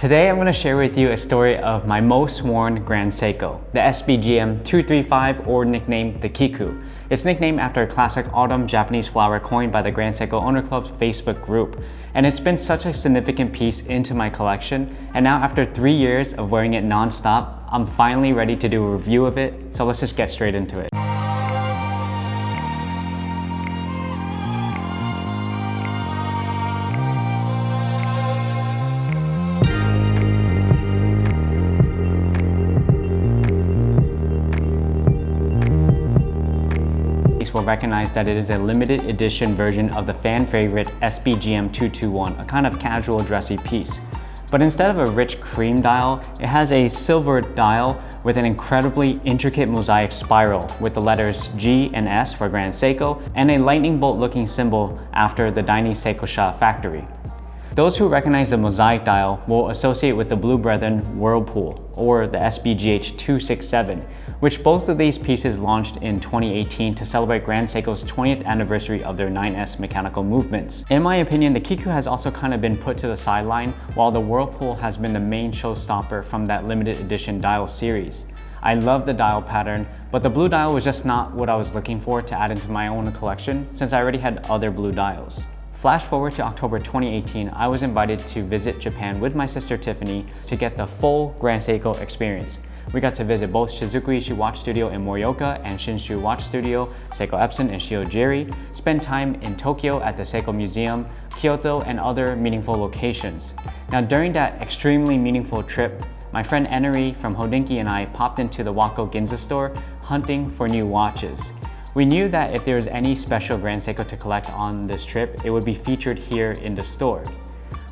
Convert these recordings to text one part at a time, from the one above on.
Today I'm going to share with you a story of my most worn Grand Seiko, the SBGM235, or nicknamed the Kiku. It's nicknamed after a classic autumn Japanese flower coined by the Grand Seiko Owner Club's Facebook group. And it's been such a significant piece into my collection, and now after 3 years of wearing it non-stop, I'm finally ready to do a review of it, so let's just get straight into it. Will recognize that it is a limited edition version of the fan favorite SBGM221, a kind of casual dressy piece. But instead of a rich cream dial, it has a silver dial with an incredibly intricate mosaic spiral with the letters G and S for Grand Seiko and a lightning bolt looking symbol after the Daini Seikosha factory. Those who recognize the mosaic dial will associate with the Blue Brethren Whirlpool, or the SBGH267, which both of these pieces launched in 2018 to celebrate Grand Seiko's 20th anniversary of their 9S mechanical movements. In my opinion, the Kiku has also kind of been put to the sideline, while the Whirlpool has been the main showstopper from that limited edition dial series. I love the dial pattern, but the blue dial was just not what I was looking for to add into my own collection, since I already had other blue dials. Flash forward to October 2018, I was invited to visit Japan with my sister Tiffany to get the full Grand Seiko experience. We got to visit both Shizuku Watch Studio in Morioka and Shinshu Watch Studio, Seiko Epson and Shiojiri, spend time in Tokyo at the Seiko Museum, Kyoto, and other meaningful locations. Now during that extremely meaningful trip, my friend Eneri from Hodinki and I popped into the Wako Ginza store hunting for new watches. We knew that if there was any special Grand Seiko to collect on this trip, it would be featured here in the store.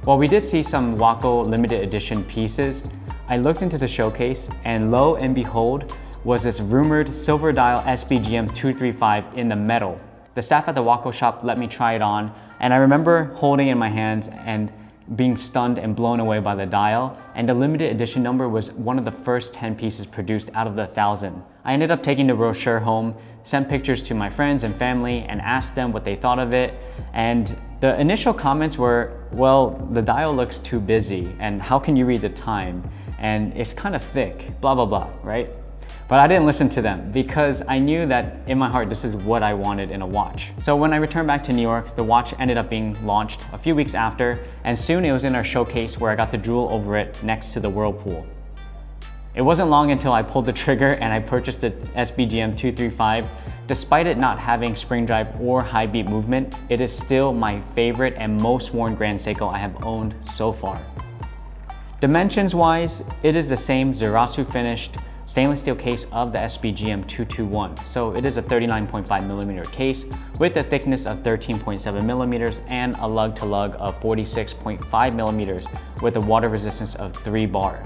While we did see some Wako limited edition pieces, I looked into the showcase and lo and behold was this rumored silver dial SBGM235 in the metal. The staff at the Wako shop let me try it on, and I remember holding it in my hands and being stunned and blown away by the dial, and the limited edition number was one of the first 10 pieces produced out of the 1,000. I ended up taking the brochure home, sent pictures to my friends and family, and asked them what they thought of it, and the initial comments were, well, the dial looks too busy, and how can you read the time, and it's kind of thick, blah blah blah, right? But I didn't listen to them because I knew that in my heart this is what I wanted in a watch. So when I returned back to New York, the watch ended up being launched a few weeks after, and soon it was in our showcase where I got to drool over it next to the Whirlpool. It wasn't long until I pulled the trigger and I purchased the SBGM235. Despite it not having spring drive or high beat movement, it is still my favorite and most worn Grand Seiko I have owned so far. Dimensions wise, it is the same Zaratsu finished stainless steel case of the SBGM221. So it is a 39.5mm case with a thickness of 13.7mm and a lug to lug of 46.5mm with a water resistance of 3 bar.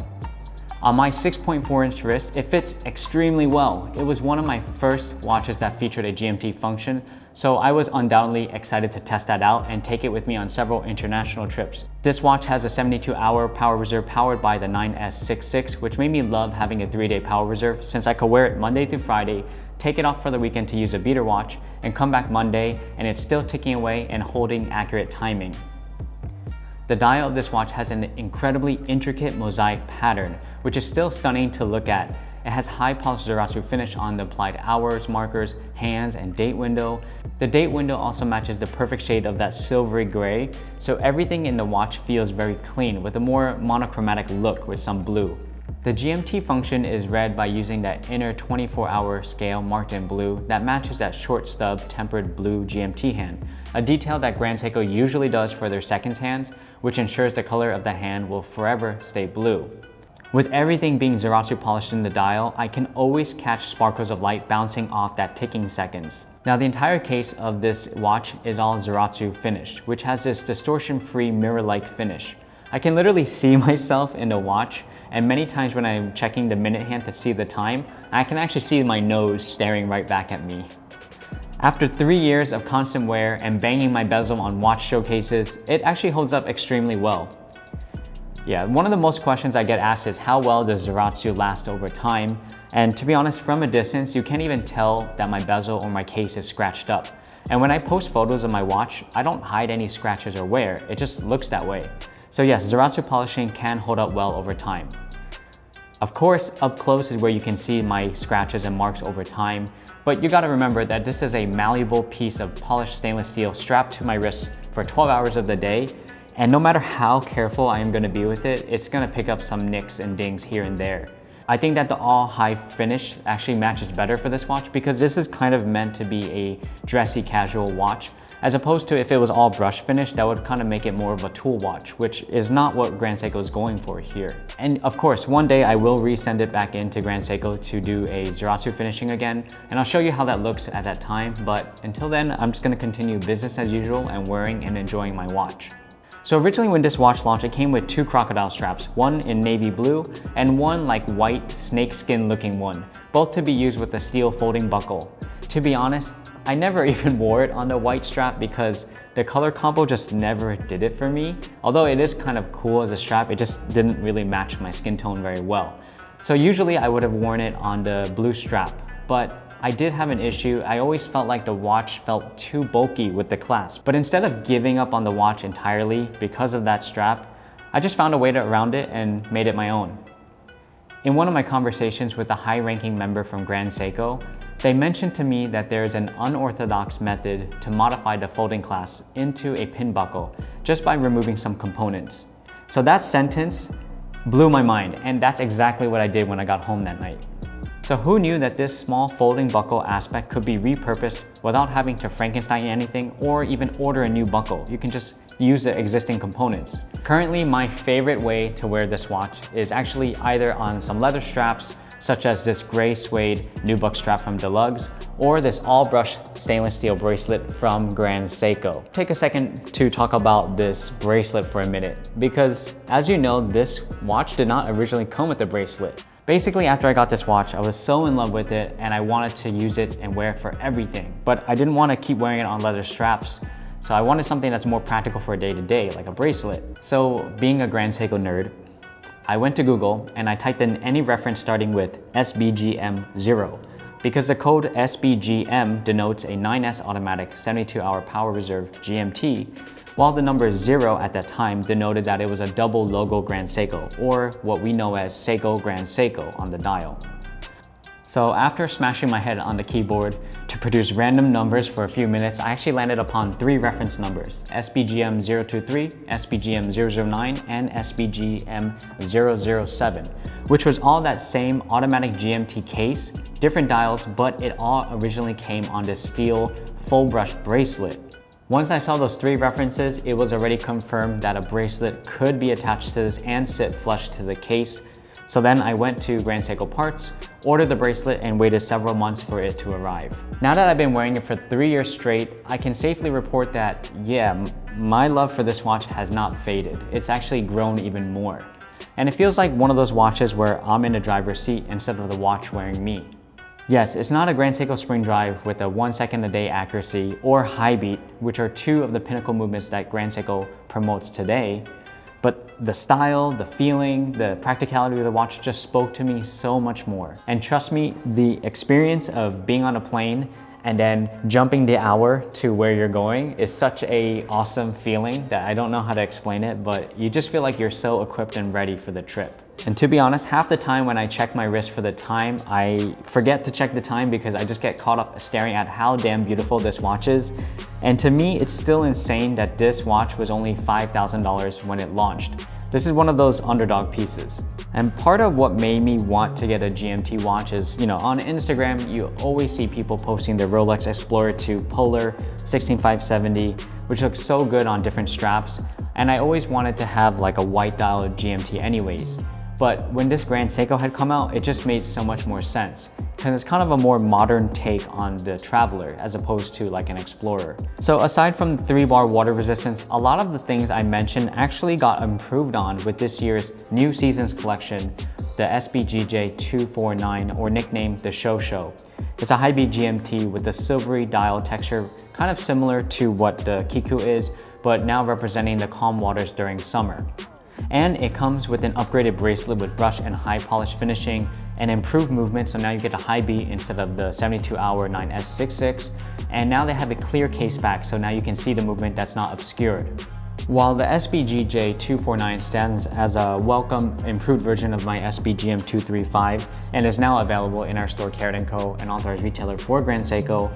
On my 6.4-inch wrist, it fits extremely well. It was one of my first watches that featured a GMT function, so I was undoubtedly excited to test that out and take it with me on several international trips. This watch has a 72-hour power reserve powered by the 9S66, which made me love having a 3-day power reserve since I could wear it Monday through Friday, take it off for the weekend to use a beater watch, and come back Monday and it's still ticking away and holding accurate timing. The dial of this watch has an incredibly intricate mosaic pattern, which is still stunning to look at. It has high polished Zaratsu finish on the applied hours, markers, hands, and date window. The date window also matches the perfect shade of that silvery gray, so everything in the watch feels very clean with a more monochromatic look with some blue. The GMT function is read by using that inner 24-hour scale marked in blue that matches that short stub tempered blue GMT hand, a detail that Grand Seiko usually does for their seconds hands, which ensures the color of the hand will forever stay blue. With everything being Zaratsu polished in the dial, I can always catch sparkles of light bouncing off that ticking seconds. Now the entire case of this watch is all Zaratsu finished, which has this distortion-free mirror-like finish. I can literally see myself in the watch, and many times when I'm checking the minute hand to see the time, I can actually see my nose staring right back at me. After 3 years of constant wear and banging my bezel on watch showcases, it actually holds up extremely well. Yeah, one of the most questions I get asked is how well does Zaratsu last over time? And to be honest, from a distance, you can't even tell that my bezel or my case is scratched up. And when I post photos of my watch, I don't hide any scratches or wear, it just looks that way. So yes, Zaratsu polishing can hold up well over time. Of course, up close is where you can see my scratches and marks over time, but you gotta remember that this is a malleable piece of polished stainless steel strapped to my wrist for 12 hours of the day, and no matter how careful I am gonna be with it, it's gonna pick up some nicks and dings here and there. I think that the all high finish actually matches better for this watch because this is kind of meant to be a dressy casual watch, as opposed to if it was all brush finish, that would kind of make it more of a tool watch, which is not what Grand Seiko is going for here. And of course, one day I will resend it back into Grand Seiko to do a Zaratsu finishing again, and I'll show you how that looks at that time, but until then, I'm just gonna continue business as usual and wearing and enjoying my watch. So originally when this watch launched, it came with two crocodile straps, one in navy blue and one like white snakeskin looking one, both to be used with a steel folding buckle. To be honest, I never even wore it on the white strap because the color combo just never did it for me. Although it is kind of cool as a strap, it just didn't really match my skin tone very well. So usually I would have worn it on the blue strap, but I did have an issue. I always felt like the watch felt too bulky with the clasp. But instead of giving up on the watch entirely because of that strap, I just found a way around it and made it my own. In one of my conversations with a high-ranking member from Grand Seiko, they mentioned to me that there is an unorthodox method to modify the folding clasp into a pin buckle just by removing some components. So that sentence blew my mind, and that's exactly what I did when I got home that night. So who knew that this small folding buckle aspect could be repurposed without having to Frankenstein anything or even order a new buckle? You can just use the existing components. Currently, my favorite way to wear this watch is actually either on some leather straps, such as this gray suede nubuck strap from Deluxe, or this all brushed stainless steel bracelet from Grand Seiko. Take a second to talk about this bracelet for a minute, because as you know, this watch did not originally come with a bracelet. Basically, after I got this watch, I was so in love with it and I wanted to use it and wear it for everything, but I didn't want to keep wearing it on leather straps. So I wanted something that's more practical for day to day, like a bracelet. So being a Grand Seiko nerd, I went to Google and I typed in any reference starting with SBGM0 because the code SBGM denotes a 9S automatic 72-hour power reserve GMT, while the number 0 at that time denoted that it was a double logo Grand Seiko, or what we know as Seiko Grand Seiko on the dial. So after smashing my head on the keyboard to produce random numbers for a few minutes, I actually landed upon 3 reference numbers: SBGM023, SBGM009, and SBGM007, which was all that same automatic GMT case, different dials, but it all originally came on this steel full brush bracelet. Once I saw those 3 references, it was already confirmed that a bracelet could be attached to this and sit flush to the case. So then I went to Grand Seiko Parts, ordered the bracelet, and waited several months for it to arrive. Now that I've been wearing it for 3 years straight, I can safely report that, yeah, my love for this watch has not faded. It's actually grown even more. And it feels like one of those watches where I'm in the driver's seat instead of the watch wearing me. Yes, it's not a Grand Seiko spring drive with a 1 second a day accuracy or high beat, which are 2 of the pinnacle movements that Grand Seiko promotes today. But the style, the feeling, the practicality of the watch just spoke to me so much more. And trust me, the experience of being on a plane and then jumping the hour to where you're going is such an awesome feeling that I don't know how to explain it, but you just feel like you're so equipped and ready for the trip. And to be honest, half the time when I check my wrist for the time, I forget to check the time because I just get caught up staring at how damn beautiful this watch is. And to me, it's still insane that this watch was only $5,000 when it launched. This is one of those underdog pieces. And part of what made me want to get a GMT watch is, on Instagram, you always see people posting their Rolex Explorer 2 Polar 16570, which looks so good on different straps. And I always wanted to have like a white dial GMT anyways. But when this Grand Seiko had come out, it just made so much more sense, because it's kind of a more modern take on the Traveler as opposed to like an Explorer. So aside from the 3-bar water resistance, a lot of the things I mentioned actually got improved on with this year's new seasons collection, the SBGJ249, or nicknamed the Show. It's a high beat GMT with a silvery dial texture, kind of similar to what the Kiku is, but now representing the calm waters during summer. And it comes with an upgraded bracelet with brush and high polish finishing and improved movement, so now you get a high beat instead of the 72-hour 9S66. And now they have a clear case back, so now you can see the movement that's not obscured. While the SBGJ249 stands as a welcome, improved version of my SBGM235 and is now available in our store Carrot & Co., an authorized retailer for Grand Seiko,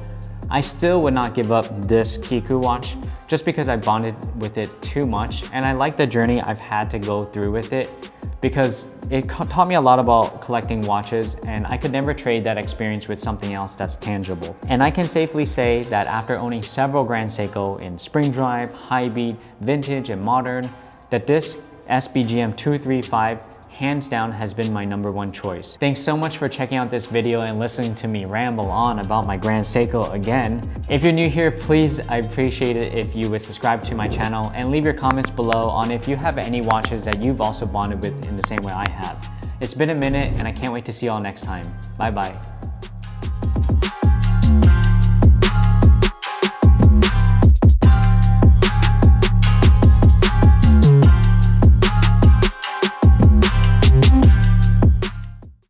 I still would not give up this Kiku watch just because I bonded with it too much, and I like the journey I've had to go through with it because it taught me a lot about collecting watches, and I could never trade that experience with something else that's tangible. And I can safely say that after owning several Grand Seiko in spring drive, high beat, vintage, and modern, that this SBGM235 hands down has been my #1 choice. Thanks so much for checking out this video and listening to me ramble on about my Grand Seiko again. If you're new here, please, I appreciate it if you would subscribe to my channel and leave your comments below on if you have any watches that you've also bonded with in the same way I have. It's been a minute and I can't wait to see you all next time. Bye bye.